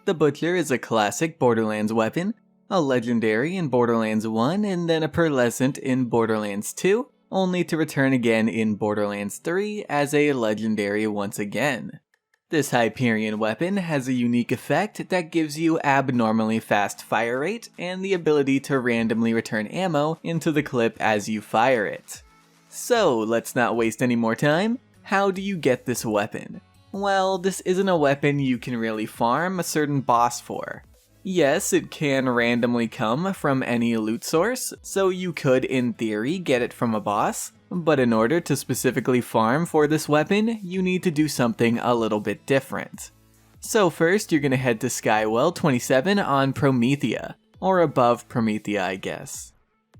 The Butcher is a classic Borderlands weapon, a legendary in Borderlands 1 and then a pearlescent in Borderlands 2, only to return again in Borderlands 3 as a legendary once again. This Hyperion weapon has a unique effect that gives you abnormally fast fire rate and the ability to randomly return ammo into the clip as you fire it. So let's not waste any more time. How do you get this weapon? Well, this isn't a weapon you can really farm a certain boss for. Yes, it can randomly come from any loot source, so you could in theory get it from a boss, but in order to specifically farm for this weapon, you need to do something a little bit different. So first you're gonna head to Skywell 27 on Promethea, or above Promethea I guess.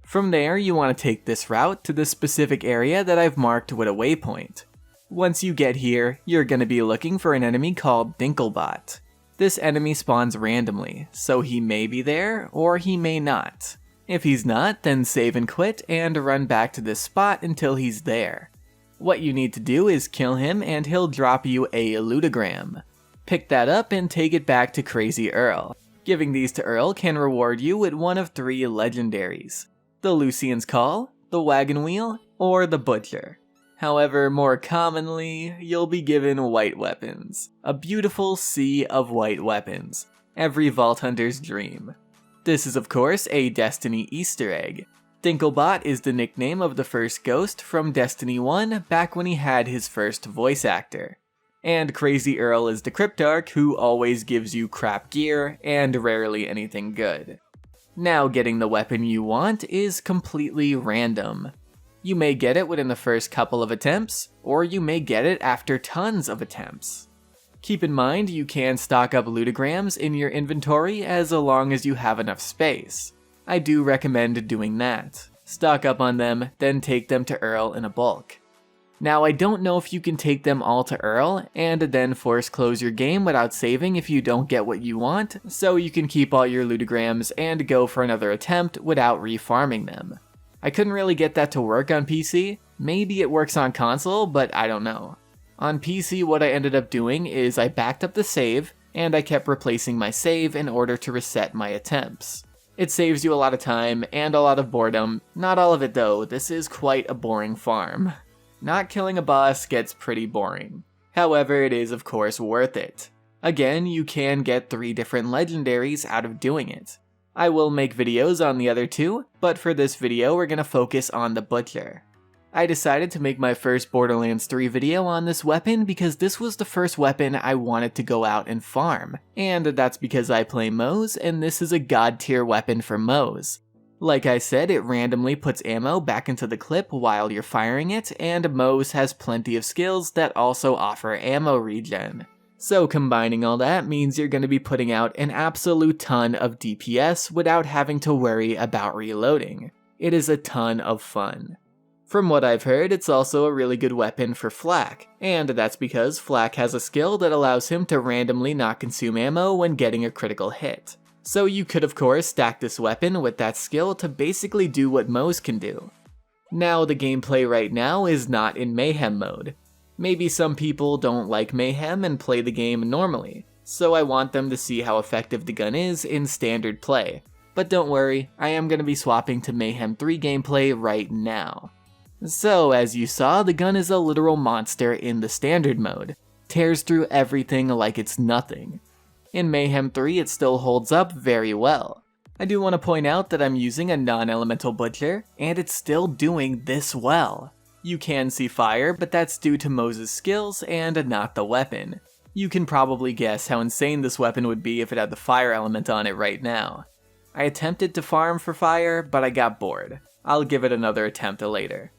From there you want to take this route to the specific area that I've marked with a waypoint. Once you get here, you're gonna be looking for an enemy called Dinklebot. This enemy spawns randomly, so he may be there, or he may not. If he's not, then save and quit and run back to this spot until he's there. What you need to do is kill him and he'll drop you a lootogram. Pick that up and take it back to Crazy Earl. Giving these to Earl can reward you with one of 3 legendaries: the Lucian's Call, the Wagon Wheel, or the Butcher. However, more commonly, you'll be given white weapons. A beautiful sea of white weapons. Every Vault Hunter's dream. This is of course a Destiny Easter egg. Dinklebot is the nickname of the first ghost from Destiny 1 back when he had his first voice actor. And Crazy Earl is the Cryptarch who always gives you crap gear and rarely anything good. Now getting the weapon you want is completely random. You may get it within the first couple of attempts, or you may get it after tons of attempts. Keep in mind you can stock up lootograms in your inventory as long as you have enough space. I do recommend doing that. Stock up on them, then take them to Earl in a bulk. Now I don't know if you can take them all to Earl and then force close your game without saving if you don't get what you want, so you can keep all your lootograms and go for another attempt without refarming them. I couldn't really get that to work on PC. Maybe it works on console, but I don't know. On PC, what I ended up doing is I backed up the save, and I kept replacing my save in order to reset my attempts. It saves you a lot of time and a lot of boredom. Not all of it though, this is quite a boring farm. Not killing a boss gets pretty boring. However, it is of course worth it. Again, you can get 3 different legendaries out of doing it. I will make videos on the other 2, but for this video we're gonna focus on the Butcher. I decided to make my first Borderlands 3 video on this weapon because this was the first weapon I wanted to go out and farm, and that's because I play Moze and this is a god tier weapon for Moze. Like I said, it randomly puts ammo back into the clip while you're firing it, and Moze has plenty of skills that also offer ammo regen. So combining all that means you're going to be putting out an absolute ton of DPS without having to worry about reloading. It is a ton of fun. From what I've heard, it's also a really good weapon for Flak, and that's because Flak has a skill that allows him to randomly not consume ammo when getting a critical hit. So you could of course stack this weapon with that skill to basically do what Moze can do. Now the gameplay right now is not in Mayhem mode. Maybe some people don't like Mayhem and play the game normally, so I want them to see how effective the gun is in standard play. But don't worry, I am going to be swapping to Mayhem 3 gameplay right now. So as you saw, the gun is a literal monster in the standard mode. Tears through everything like it's nothing. In Mayhem 3 it still holds up very well. I do want to point out that I'm using a non-elemental Butcher, and it's still doing this well. You can see fire, but that's due to Moze's skills and not the weapon. You can probably guess how insane this weapon would be if it had the fire element on it right now. I attempted to farm for fire, but I got bored. I'll give it another attempt later.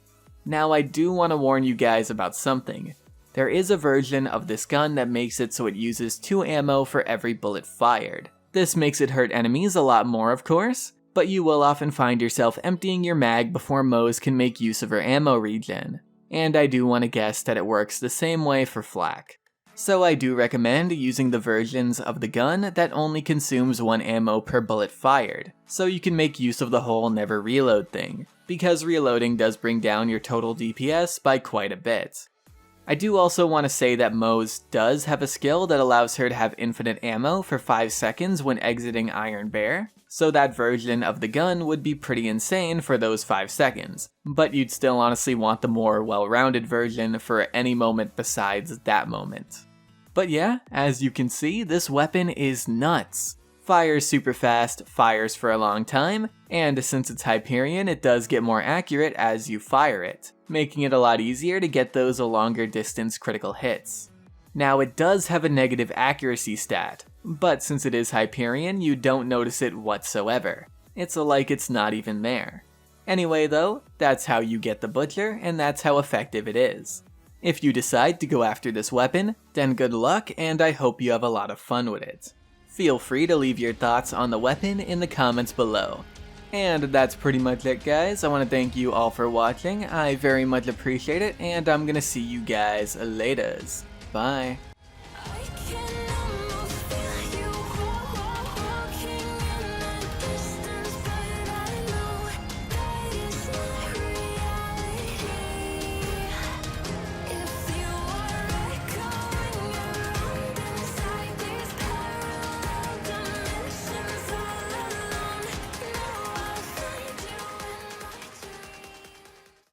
Now I do want to warn you guys about something. There is a version of this gun that makes it so it uses 2 ammo for every bullet fired. This makes it hurt enemies a lot more of course, but you will often find yourself emptying your mag before Moze can make use of her ammo regen. And I do want to guess that it works the same way for Flak. So I do recommend using the versions of the gun that only consumes 1 ammo per bullet fired, so you can make use of the whole never reload thing, because reloading does bring down your total DPS by quite a bit. I do also want to say that Moze does have a skill that allows her to have infinite ammo for 5 seconds when exiting Iron Bear, so that version of the gun would be pretty insane for those 5 seconds, but you'd still honestly want the more well-rounded version for any moment besides that moment. But yeah, as you can see, this weapon is nuts. Fires super fast, fires for a long time, and since it's Hyperion, it does get more accurate as you fire it, making it a lot easier to get those longer distance critical hits. Now it does have a negative accuracy stat, but since it is Hyperion, you don't notice it whatsoever. It's like it's not even there. Anyway though, that's how you get the Butcher, and that's how effective it is. If you decide to go after this weapon, then good luck and I hope you have a lot of fun with it. Feel free to leave your thoughts on the weapon in the comments below. And that's pretty much it guys, I want to thank you all for watching, I very much appreciate it, and I'm gonna see you guys laters. Bye.